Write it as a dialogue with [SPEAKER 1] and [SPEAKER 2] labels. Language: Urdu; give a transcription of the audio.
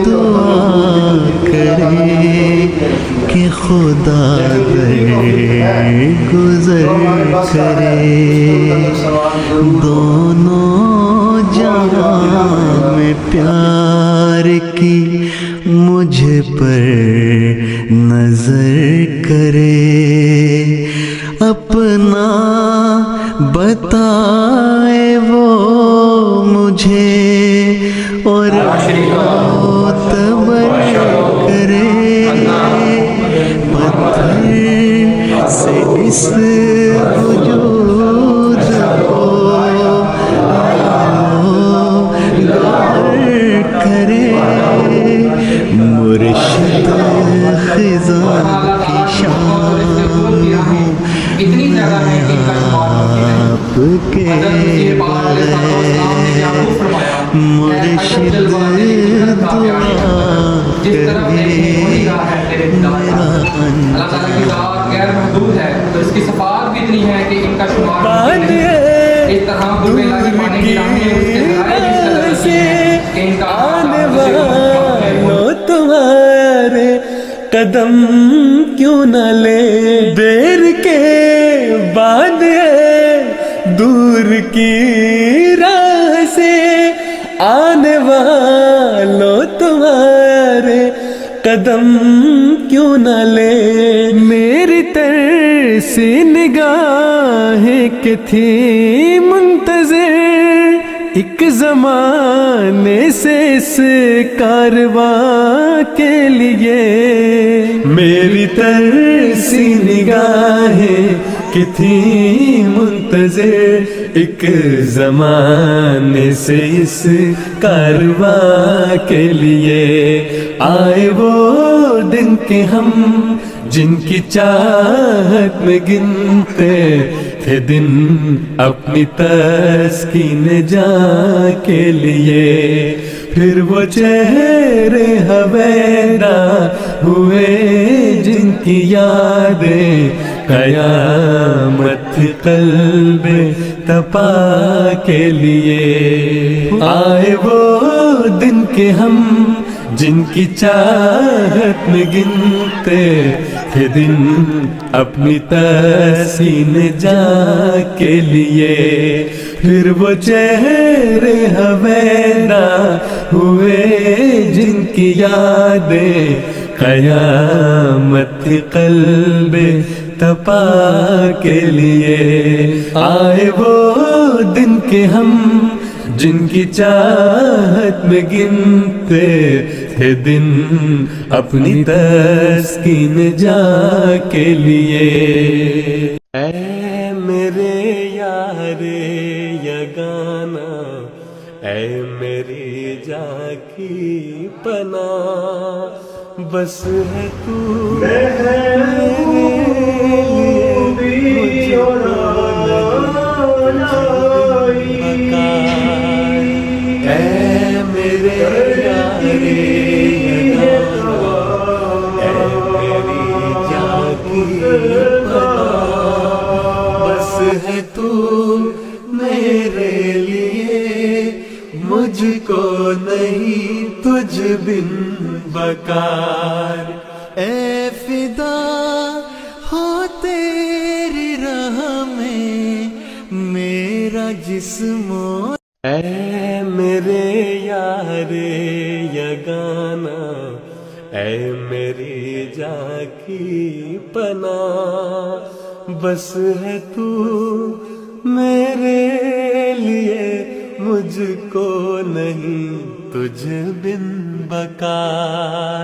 [SPEAKER 1] دعا کرے کہ خدا گزر کرے، دونوں جہاں میں پیار کی مجھ پر نظر کرے، اپنا بتائے وہ مجھے اور معتبر کرے، پتھر سے اس وجود کو گار کرے، مرشد خزاں کی شان آپ کے بغیر، مرشد دعا کرے میرا
[SPEAKER 2] اللہ تعالیٰ کی ذات غیر محدود ہے تو اس کی صفات بھی اتنی ہے کہ ان کا شمار اس طرح قرب الہی پانے کی راہ میں اس کے ذرائع سے کہ ان کا
[SPEAKER 1] آنے والوں تمہارے قدم کیوں نہ لے، دیر کے بعد دور کی راہ سے آنے والوں تمہارے قدم کیوں نہ لے، میری ترسی نگاہیں کہ تھی منتظر ایک زمانے سے اس کارواں کے لیے، میری ترسی نگاہیں کہ تھی منتظر ایک زمانے سے اس کارواں کے لیے، آئے وہ دن کہ ہم جن کی چاہت میں گنتے تھے دن اپنی تسکین جاں کے لیے، پھر وہ چہرے ہویدا ہوئے جن کی یادیں قیامت قلب تپا کے لیے، آئے وہ دن کہ ہم جن کی چاہت میں گنتے تھے دن اپنی تحسین جاں کے لیے، پھر وہ چہرے ہویدا ہوئے جن کی یادیں قیامت قلب تپا کے لیے، آئے وہ دن کہ ہم جن کی چاہت میں گنتے تھے دن اپنی تسکین جاں کے لیے، اے میرے یار یگانا، اے میری جاں کی پناہ، بس ہے تو بس ہے تو میرے لیے، مجھ کو نہیں تجھ بن بکار، اے فدا ہو تیری راہ میں میرا جسم، اے میرے یار یگانا، اے میری جاں کی پناہ، بس ہے تو میرے لیے، مجھ کو نہیں تجھ بن بکار۔